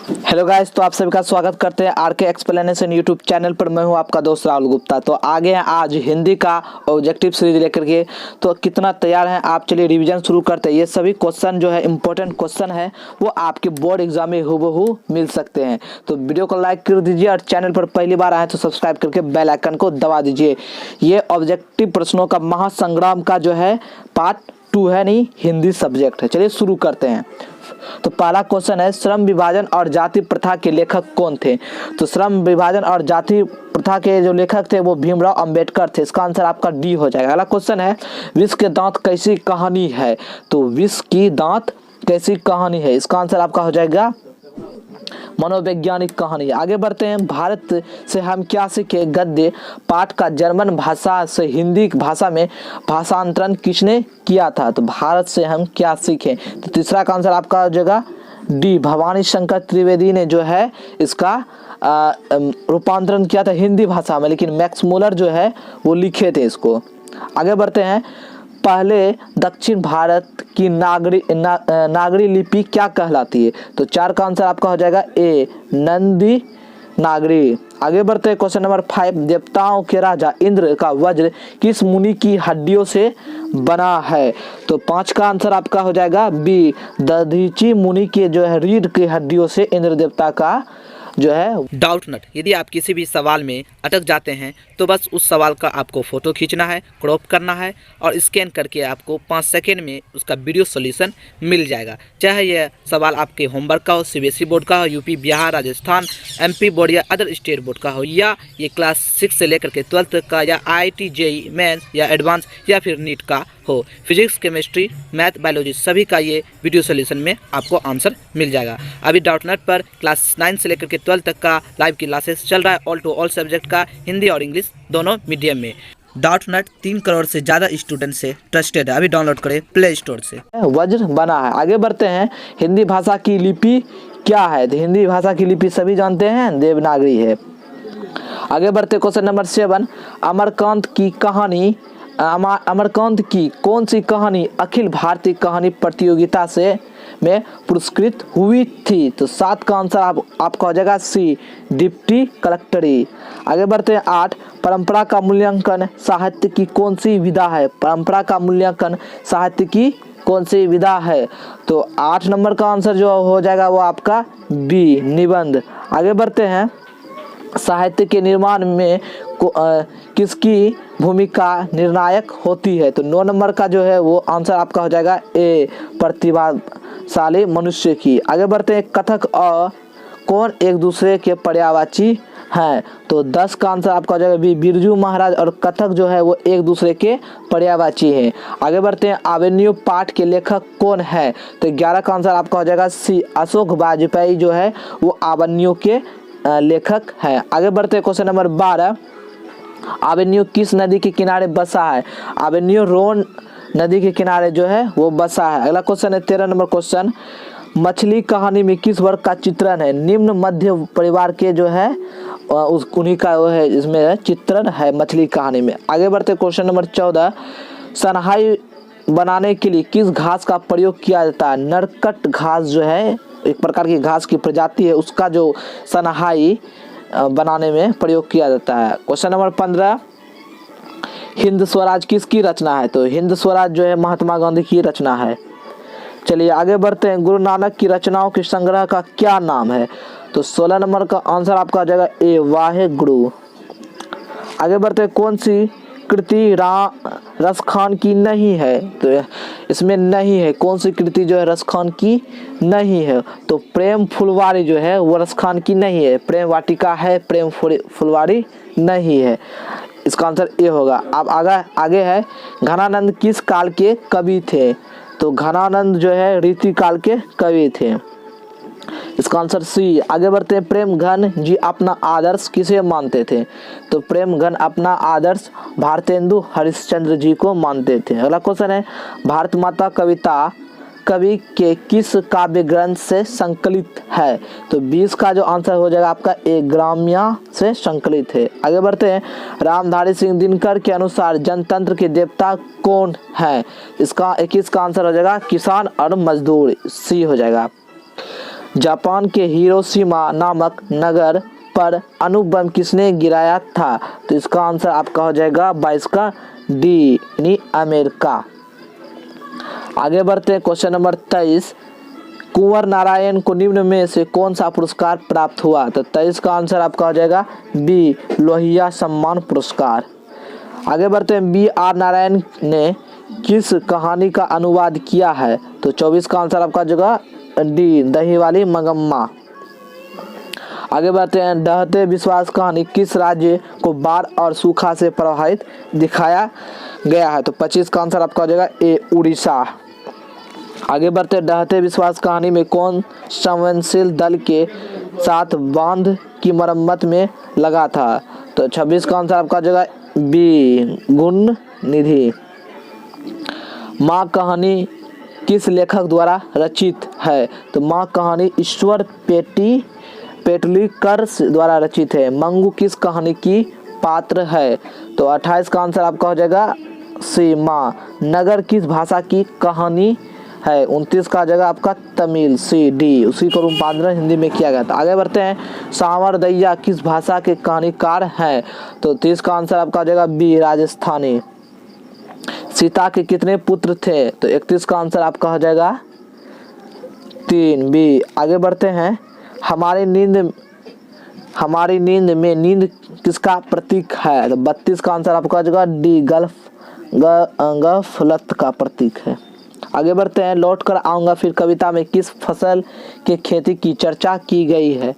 Hello guys, तो आप सभी का स्वागत करते हैं आर के एक्सप्लेनेशन यूट्यूब चैनल पर। मैं हूं आपका दोस्त राहुल गुप्ता। तो आगे हैं आज हिंदी का ऑब्जेक्टिव सीरीज लेकर के। तो कितना तैयार हैं आप? चलिए रिवीजन शुरू करते हैं। ये सभी क्वेश्चन जो है इंपॉर्टेंट क्वेश्चन है, वो आपके बोर्ड एग्जाम में हूबहू मिल सकते हैं। तो वीडियो को लाइक कर दीजिए और चैनल पर पहली बार आए तो सब्सक्राइब करके बेल आइकन को दबा दीजिए। ये ऑब्जेक्टिव प्रश्नों का महासंग्राम का जो है पार्ट 2 है, नहीं हिंदी सब्जेक्ट है। चलिए शुरू करते हैं। तो पहला क्वेश्चन है, श्रम विभाजन और जाति प्रथा के लेखक कौन थे? तो श्रम विभाजन और जाति प्रथा के जो लेखक थे वो भीमराव अंबेडकर थे। इसका आंसर आपका डी हो जाएगा। अगला क्वेश्चन है, विष के दांत कैसी कहानी है? तो विष की दांत कैसी कहानी है? इसका आंसर आपका हो जाएगा मनोवैज्ञानिक कहानी। आगे बढ़ते हैं, भारत से हम क्या सीखे गद्य पाठ का जर्मन भाषा से हिंदी भाषा में भाषांतरण किसने किया था? तो भारत से हम क्या सीखे। तो तीसरा का आंसर आपका हो जाएगा डी, भवानी शंकर त्रिवेदी ने जो है इसका रूपांतरण किया था हिंदी भाषा में, लेकिन मैक्स मुलर जो है वो लिखे थे इसको। आगे बढ़ते हैं, पहले दक्षिण भारत की नागरी लिपि क्या कहलाती है? तो 4 का आंसर आपका हो जाएगा ए, नंदी नागरी। आगे बढ़ते हैं, क्वेश्चन नंबर 5, देवताओं के राजा इंद्र का वज्र किस मुनि की हड्डियों से बना है? तो 5 का आंसर आपका हो जाएगा बी, दधीची मुनि के जो है रीढ़ की हड्डियों से इंद्र देवता का जो है। डाउट नट, यदि आप किसी भी सवाल में अटक जाते हैं तो बस उस सवाल का आपको फोटो खींचना है, क्रॉप करना है और स्कैन करके आपको 5 सेकेंड में उसका वीडियो सॉल्यूशन मिल जाएगा। चाहे यह सवाल आपके होमवर्क का हो, सीबीएसई बोर्ड का हो, UP, Bihar, Rajasthan, MP board या अदर स्टेट बोर्ड का हो, या ये क्लास 6 से लेकर के 12 तक का, या IIT, JEE मेंस या एडवांस या फिर नीट का हो। फिजिक्स, केमिस्ट्री, मैथ, बायोलॉजी सभी का ये वीडियो सॉल्यूशन में आपको आंसर मिल जाएगा। अभी डाउट नेट पर क्लास 9 से लेकर के 12 तक का लाइव क्लासेस चल रहा है, ऑल टू ऑल सब्जेक्ट का, हिंदी और इंग्लिश दोनों मीडियम में। डाउट नेट 3 करोड़ से ज़्यादा स्टूडेंट से ट्रस्टेड है। अभी डाउनलोड करें प्ले स्टोर से। वज्र बना है। आगे बढ़ते हैं, हिंदी भाषा की लिपि क्या है? तो हिंदी भाषा की लिपि सभी जानते हैं, देवनागरी है। आगे बढ़ते क्वेश्चन नंबर 7, अमरकांत की कौन सी कहानी अखिल भारतीय कहानी प्रतियोगिता से में पुरस्कृत हुई थी? तो 7 का आंसर आपका हो जाएगा सी, डिप्टी कलेक्टरी। आगे बढ़ते हैं 8, परंपरा का मूल्यांकन साहित्य की कौन सी विधा है? परंपरा का मूल्यांकन साहित्य की कौन सी विधा है? तो 8 नंबर का आंसर जो हो जाएगा वो आपका बी, निबंध। आगे बढ़ते हैं, साहित्य के निर्माण में किसकी भूमिका निर्णायक होती है? तो 9 नंबर का जो है वो आंसर आपका हो जाएगा ए, प्रतिभाशाली मनुष्य की। आगे बढ़ते हैं, कथक और कौन एक दूसरे के पर्यायवाची हैं? तो 10 का आंसर आपका हो जाएगा बी, बिरजू महाराज और कथक जो है वो एक दूसरे के पर्यायवाची हैं। आगे बढ़ते हैं, आवेन्यू पाठ के लेखक कौन है? तो 11 का आंसर आपका हो जाएगा सी, अशोक वाजपेयी जो है वो आवेन्यू के लेखक है। आगे बढ़ते हैं, क्वेश्चन नंबर 12, आवेन्यू किस नदी के किनारे बसा है? आवेन्यू रोन नदी के किनारे जो है वो बसा है। अगला क्वेश्चन है 13 नंबर क्वेश्चन, मछली कहानी में किस वर्ग का चित्रण है? निम्न मध्य परिवार के जो है उन्हीं का वो है, इसमें चित्रण है मछली कहानी में। आगे बढ़ते क्वेश्चन नंबर 14, सनहाई बनाने के लिए किस घास का प्रयोग किया जाता है? नरकट घास जो है एक प्रकार की घास की प्रजाति है, उसका जो सनहाई बनाने में प्रयोग किया जाता है। क्वेश्चन नंबर 15, हिंद स्वराज किसकी रचना है? तो हिंद स्वराज जो है महात्मा गांधी की रचना है। चलिए आगे बढ़ते हैं, गुरु नानक की रचनाओं के संग्रह का क्या नाम है? तो 16 नंबर का आंसर आपका आ जाएगा ए, वाहे गुरु। आगे बढ़ते हैं, कौन सी कृति रसखान की नहीं है? तो इसमें नहीं है, कौन सी कृति जो है रसखान की नहीं है? तो प्रेम फुलवारी जो है वो रसखान की नहीं है, प्रेम वाटिका है, प्रेम फुलवारी नहीं है। इसका आंसर ए होगा। अब आगे है, घनानंद किस काल के कवि थे? तो घनानंद जो है रीति काल के कवि थे। इसका आंसर सी। आगे बढ़ते हैं, प्रेम घन जी अपना आदर्श किसे मानते थे? तो प्रेम घन अपना आदर्श भारतेंदु हरिश्चंद्र जी को मानते थे। अगला क्वेश्चन है, भारत माता कविता कवि के किस काव्य ग्रंथ से संकलित है? तो 20 का जो आंसर हो जाएगा आपका ए, ग्राम्या से संकलित है। आगे बढ़ते हैं, रामधारी सिंह दिनकर के अनुसार जनतंत्र के देवता कौन है? इसका 21 का आंसर हो जाएगा किसान और मजदूर, सी हो जाएगा। जापान के हिरोशिमा नामक नगर पर अणु बम किसने गिराया था? तो इसका आंसर आपका हो जाएगा 22 का डी यानी अमेरिका। आगे बढ़ते हैं क्वेश्चन नंबर 23। कुंवर नारायण को निम्न में से कौन सा पुरस्कार प्राप्त हुआ? तो 23 का आंसर आपका हो जाएगा बी लोहिया सम्मान पुरस्कार। आगे बढ़ते हैं बी आर नारायण ने किस कहानी का अनुवाद किया है? तो 24 का आंसर आपका जगह डी दही वाली मंगम्मा। आगे बढ़ते हैं डहते विश्वास कहानी किस राज्य को बाढ़ और सूखा से प्रभावित दिखाया गया है? तो 25 का आंसर आपका हो जाएगा ए उड़ीसा। आगे बढ़ते हैं डहते विश्वास कहानी में कौन संवेदनशील दल के साथ बांध की मरम्मत में लगा था? तो 26 का आंसर आपका जगह बी गुण निधि। माँ कहानी किस लेखक द्वारा रचित है? तो माँ कहानी ईश्वर पेटलीकर द्वारा रचित है। मंगू किस कहानी की पात्र है? तो 28 का आंसर आपका हो जाएगा सी माँ। नगर किस भाषा की कहानी है? 29 का जगह आपका तमिल सी डी। उसी को रूपांतरण हिंदी में किया गया था। आगे बढ़ते हैं सांवर दैया किस भाषा के कहानीकार हैं? तो 30 का आंसर आपका हो जाएगा बी राजस्थानी। सीता के कितने पुत्र थे? तो 31 का आंसर आपका हो जाएगा 3 बी। आगे बढ़ते हैं हमारी नींद में नींद किसका प्रतीक है? तो 32 का आंसर आपका हो जाएगा डी गफलत का प्रतीक है। आगे बढ़ते हैं लौट कर आऊँगा फिर कविता में किस फसल के खेती की चर्चा की गई है?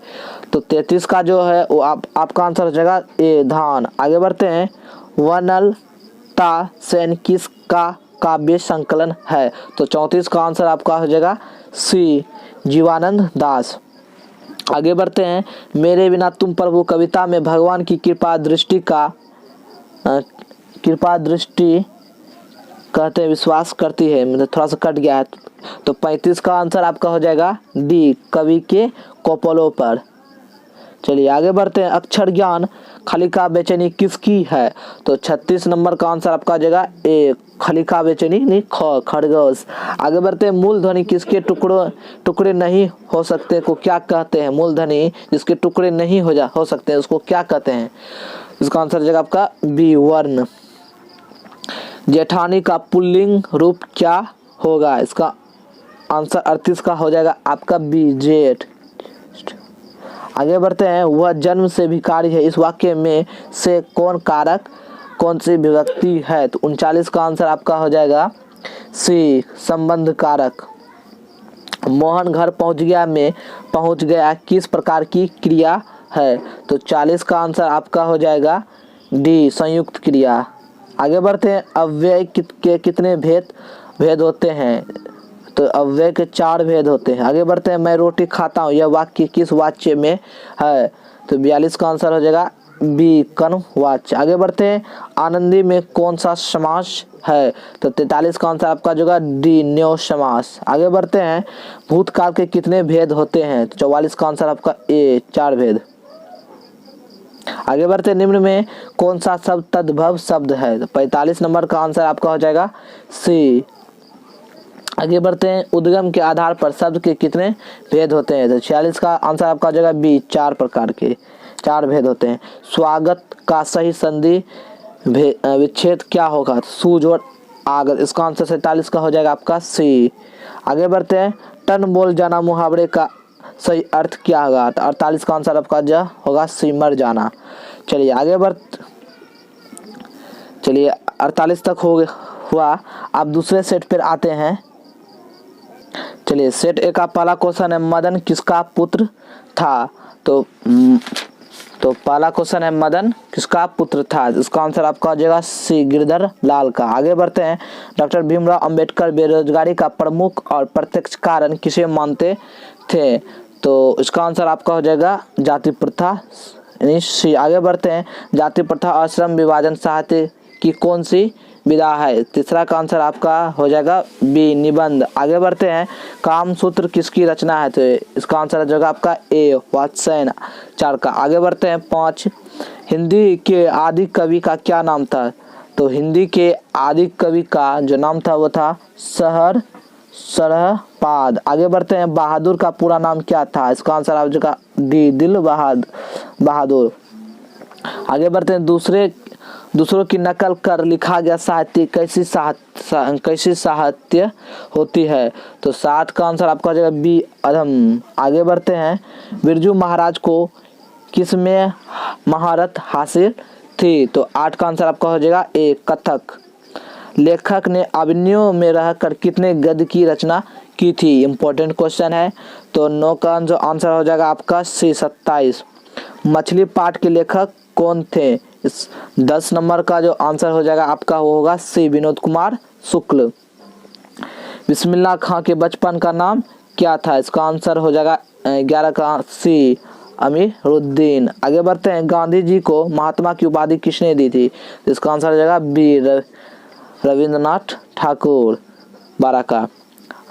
तो 33 का जो है वो आपका आंसर हो जाएगा ए धान। आगे बढ़ते हैं वनलता सेन किस का काव्य संकलन है? तो 34 का आंसर आपका हो जाएगा सी जीवानंद दास। आगे बढ़ते हैं मेरे बिना तुम प्रभु कविता में भगवान की कृपा दृष्टि कहते हैं विश्वास करती है, मतलब थोड़ा सा कट गया है। तो 35 का आंसर आपका हो जाएगा डी कवि के कपोलों पर। चलिए आगे बढ़ते हैं अक्षर ज्ञान खलिका बेचैनी किसकी है? तो 36 नंबर का आंसर आपका आ जाएगा ए खलिका बेचैनी नहीं खरगोश। आगे बढ़ते हैं मूलध्वनि किसके टुकड़े नहीं हो सकते को क्या कहते हैं? मूलध्वनि जिसके टुकड़े नहीं हो सकते हैं उसको क्या कहते हैं? इसका आंसर हो जाएगा आपका बी वर्ण। जेठानी का पुल्लिंग रूप क्या होगा? इसका आंसर 38 का हो जाएगा आपका बी जेठ। आगे बढ़ते हैं वह जन्म से भिखारी है इस वाक्य में से कौन कारक कौन सी विभक्ति है? तो 39 का आंसर आपका हो जाएगा सी संबंध कारक। मोहन घर पहुंच गया किस प्रकार की क्रिया है? तो 40 का आंसर आपका हो जाएगा डी संयुक्त क्रिया। आगे बढ़ते हैं अव्यय के कितने भेद होते हैं? तो अव्यय के 4 भेद होते हैं। आगे बढ़ते हैं मैं रोटी खाता हूँ यह वाक्य किस वाच्य में है? तो 42 का आंसर हो जाएगा बी कर्मवाच्य। आगे बढ़ते हैं आनंदी में कौन सा समास है? तो 43 का आंसर आपका जो डी न्यो समास। आगे बढ़ते हैं भूतकाल के कितने भेद होते हैं? तो 44 का आंसर आपका ए 4 भेद। आगे बढ़ते निम्न में कौन सा शब्द तद्भव शब्द है? तो 45 नंबर का आंसर आपका हो जाएगा सी। आगे बढ़ते हैं उद्गम के आधार पर शब्द के कितने भेद होते हैं? तो 46 का आंसर आपका हो जाएगा बी 4 प्रकार के 4 भेद होते हैं। स्वागत का सही संधि विच्छेद क्या होगा? सूज और आगत। इसका आंसर 47 का हो जाएगा आपका सी। आगे बढ़ते हैं टन बोल जाना मुहावरे का सही अर्थ क्या होगा? तो 48 का आंसर आपका जो होगा सिमर जाना। चलिए आगे चलिए 48 तक हुआ। अब दूसरे सेट पर आते हैं। चलिए सेट ए का पहला क्वेश्चन है मदन किसका पुत्र था? तो पहला क्वेश्चन है मदन किसका पुत्र था? इसका आंसर आपका हो जाएगा सी गिरधर लाल का। आगे बढ़ते हैं डॉक्टर भीमराव अंबेडकर बेरोजगारी का प्रमुख और प्रत्यक्ष कारण किसे मानते थे? तो इसका आंसर आपका हो जाएगा जाति प्रथा यानी सी। आगे बढ़ते हैं जाति प्रथा और श्रम विभाजन साहित्य की कौन सी विधा है? तीसरा का आंसर आपका हो जाएगा बी निबंध। आगे बढ़ते हैं कामसूत्र किसकी रचना है? तो इसका आंसर हो जाएगा आपका ए वात्स्यायन 4 का। आगे बढ़ते हैं 5 हिंदी के आदि कवि का क्या नाम था? तो हिंदी के आदि कवि का जो नाम था वो था सरहपाद। आगे बढ़ते हैं, बहादुर का पूरा नाम क्या था? इसका आंसर आ जाएगा डी, दिल बहादुर। आगे बढ़ते हैं, दूसरों की नकल कर लिखा गया साहित्य कैसी साहित्य होती है? तो 7 का आंसर आपका हो जाएगा बी, अधम। आगे बढ़ते हैं, बिरजू महाराज को किस में महारत हासिल थी? तो 8 का आंसर आपका हो जाएगा ए, कथक। लेखक ने अभिनयों में रहकर कितने गद्य की रचना की थी? इंपॉर्टेंट क्वेश्चन है। तो 9 का आंसर हो जाएगा आपका सी, 27। मछली पाठ के लेखक कौन थे? इस 10 नंबर का जो आंसर हो जाएगा आपका वो होगा सी, विनोद कुमार शुक्ल। बिस्मिल्लाह खां के बचपन का नाम क्या था? इसका आंसर हो जाएगा 11 का सी, अमीरुद्दीन। आगे बढ़ते हैं, गांधी जी को महात्मा की उपाधि किसने दी थी? इसका आंसर हो जाएगा बी, रविंद्रनाथ ठाकुर। 12 का।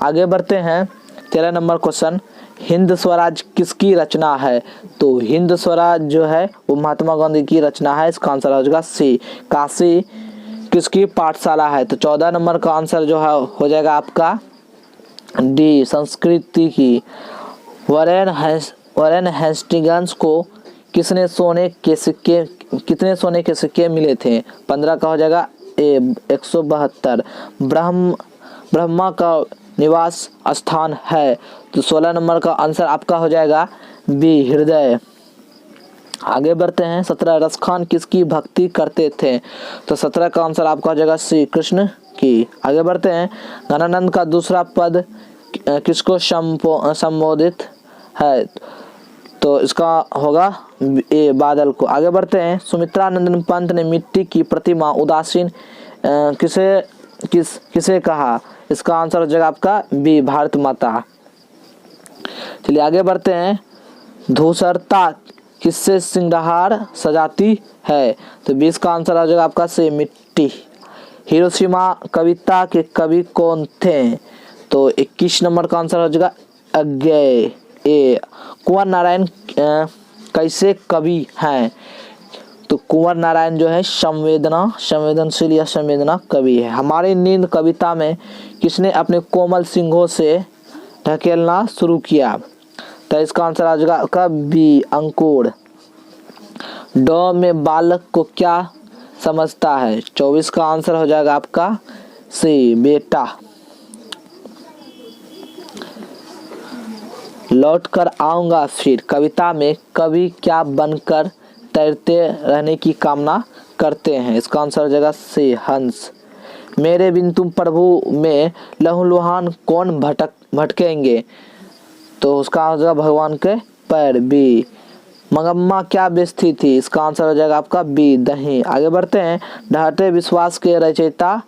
आगे बढ़ते हैं, 13 नंबर क्वेश्चन, हिंद स्वराज किसकी रचना है? तो हिंद स्वराज जो है वो महात्मा गांधी की रचना है। इसका आंसर हो जाएगा सी, काशी किसकी पाठशाला है? तो 14 नंबर का आंसर जो है हो जाएगा आपका डी, संस्कृति की। वॉरेन हेस्टिंग्स को कितने सोने के सिक्के मिले थे? 15 का हो जाएगा ए, 172। ब्रह्मा का निवास स्थान है? तो 16 नंबर का आंसर आपका हो जाएगा बी, हृदय। आगे बढ़ते हैं, 17 रसखान किसकी भक्ति करते थे? तो 17 का आंसर आपका हो जाएगा सी, कृष्ण की। आगे बढ़ते हैं, गणानंद का दूसरा पद किसको संबोधित है? तो इसका होगा ए, बादल को। आगे बढ़ते हैं, सुमित्रानंदन पंत ने मिट्टी की प्रतिमा उदासीन किसे कहा? इसका आंसर हो जाएगा आपका बी, भारत माता। चलिए आगे बढ़ते हैं, धूसरता किससे सिंगार सजाती है? तो 20 का आंसर आ जाएगा आपका से, मिट्टी। हिरोशिमा कविता के कवि कौन थे? तो 21 नंबर का आंसर हो जाएगा अज्ञेय, ए। कुंवर नारायण कैसे कवि हैं? तो कुंवर नारायण जो है संवेदनशील या संवेदना कवि है। हमारी नींद कविता में किसने अपने कोमल सिंहों से ढकेलना शुरू किया? तो इसका आंसर आ जाएगा आपका बी, अंकुर। ड में बालक को क्या समझता है? 24 का आंसर हो जाएगा आपका सी, बेटा। लौट कर आऊंगा फिर कविता में कवि क्या बनकर तैरते रहने की कामना करते हैं? इसका आंसर हो जाएगा सी, हंस। मेरे बिन तुम प्रभु में लहूलुहान कौन भटकेंगे? तो उसका आंसर हो जाएगा भगवान के पैर, बी। मंगम्मा क्या बेचती थी? इसका आंसर हो जाएगा आपका बी, दही। आगे बढ़ते हैं, ढहते विश्वास के रचयिता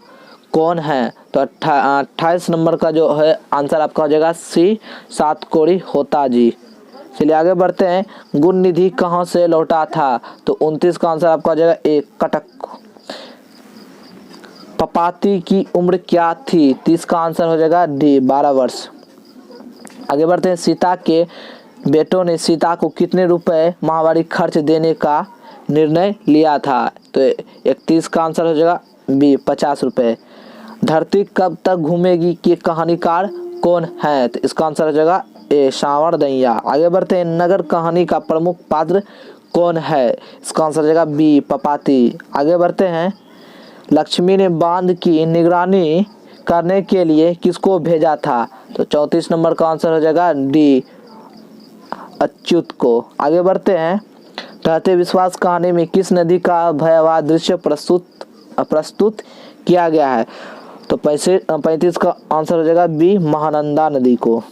कौन है? तो 28 नंबर का जो है आंसर आपका हो जाएगा सी, सातकोड़ी होता जी। चलिए आगे बढ़ते हैं, गुण निधि कहाँ से लौटा था? तो 29 का आंसर आपका हो जाएगा ए, कटक। पपाती की उम्र क्या थी? 30 का आंसर हो जाएगा डी, 12 वर्ष। आगे बढ़ते हैं, सीता के बेटों ने सीता को कितने रुपए माहवारी खर्च देने का निर्णय लिया था? तो 31 का आंसर हो जाएगा बी, 50 रुपए। धरती कब तक घूमेगी के कहानीकार कौन है? तो इसका आंसर हो जाएगा ए, सांवरदैया। आगे बढ़ते हैं, नगर कहानी का प्रमुख पात्र कौन है? इसका आंसर हो जाएगा बी, पपाती। आगे बढ़ते हैं, लक्ष्मी ने बांध की निगरानी करने के लिए किसको भेजा था? तो 34 नंबर का आंसर हो जाएगा डी, अच्युत को। आगे बढ़ते हैं, ढहते विश्वास कहानी में किस नदी का भयावह दृश्य प्रस्तुत किया गया है? तो 35 का आंसर हो जाएगा बी, महानंदा नदी को।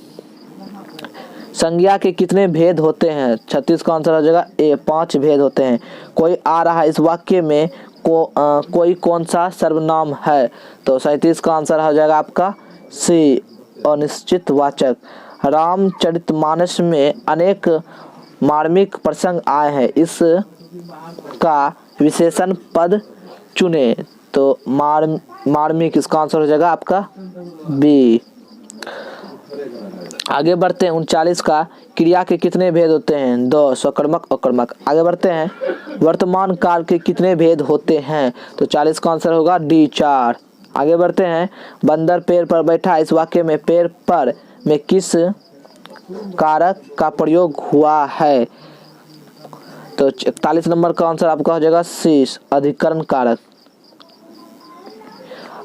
संज्ञा के कितने भेद होते हैं? 36 का आंसर हो जाएगा ए, 5 भेद होते हैं। कोई आ रहा है इस वाक्य में कोई कौन सा सर्वनाम है? तो 37 का आंसर हो जाएगा आपका सी, अनिश्चित वाचक। रामचरितमानस में अनेक मार्मिक प्रसंग आए हैं, इस का विशेषण पद चुने। तो मार्मिक, इसका आंसर हो जाएगा आपका बी। आगे बढ़ते हैं, 39 का, क्रिया के कितने भेद होते हैं? 2, सकर्मक अकर्मक। आगे बढ़ते हैं, वर्तमान काल के कितने भेद होते हैं? तो 40 का आंसर होगा डी, 4। आगे बढ़ते हैं। बंदर पेड़ पर बैठा, इस वाक्य में पेड़ पर में किस कारक का प्रयोग हुआ है? तो 41 नंबर का आंसर आपका हो जाएगा सी, अधिकरण कारक।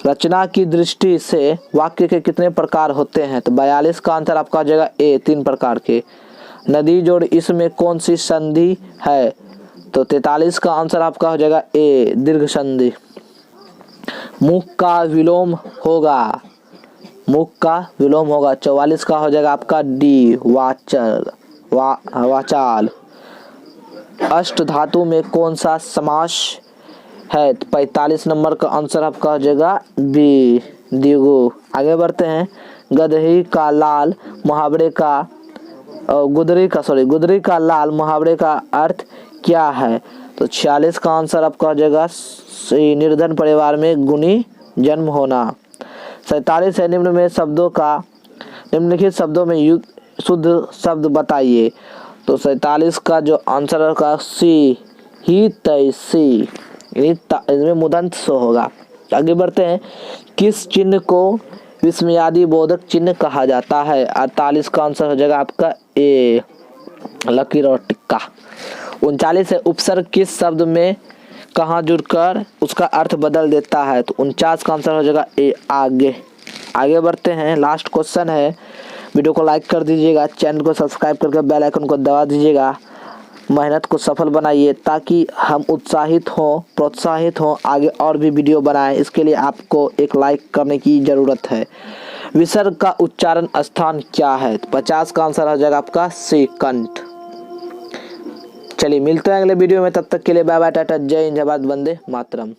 रचना की दृष्टि से वाक्य के कितने प्रकार होते हैं? तो 42 का आंसर आपका हो जाएगा ए, 3 प्रकार के। नदी जोड़ इसमें कौन सी संधि है? तो 43 का आंसर आपका हो जाएगा ए, दीर्घ संधि। मुख का विलोम होगा, मुख का विलोम होगा। 44 का हो जाएगा आपका डी, वाचाल। अष्ट धातु में कौन सा समास है? 45 नंबर का आंसर आपका हो जाएगा बी, द्विगु। आगे बढ़ते हैं। गधही का लाल मुहावरे का गुदरी का लाल मुहावरे का अर्थ क्या है? तो 46 का आंसर आपका हो जाएगा सी, निर्धन परिवार में गुणी जन्म होना। 47 है। निम्नलिखित शब्दों में शुद्ध शब्द बताइए। तो 47 का जो आंसर होगा सी, ही तैसी, इसमें मुदंत सो होगा। आगे बढ़ते हैं। किस चिन्ह को विस्मयादि बोधक चिन्ह कहा जाता है? 48 का आंसर हो जाएगा आपका ए, लकीर और टिक्का। 39 है। उपसर्ग किस शब्द में कहाँ जुड़कर उसका अर्थ बदल देता है? तो 49 का आंसर हो जाएगा ए, आगे। आगे बढ़ते हैं। लास्ट क्वेश्चन है। वीडियो को लाइक कर दीजिएगा, चैनल को सब्सक्राइब करके बेल आइकन को दबा दीजिएगा। मेहनत को सफल बनाइए ताकि हम उत्साहित हों, प्रोत्साहित हों, आगे और भी वीडियो बनाएं। इसके लिए आपको एक लाइक करने की ज़रूरत है। विसर्ग का उच्चारण स्थान क्या है? 50 का आंसर हो जाएगा आपका सी, कंठ। चलिए मिलते हैं अगले वीडियो में, तब तक के लिए बाय बाय, टाटा, जय हिंद, जय भारत, वंदे मातरम।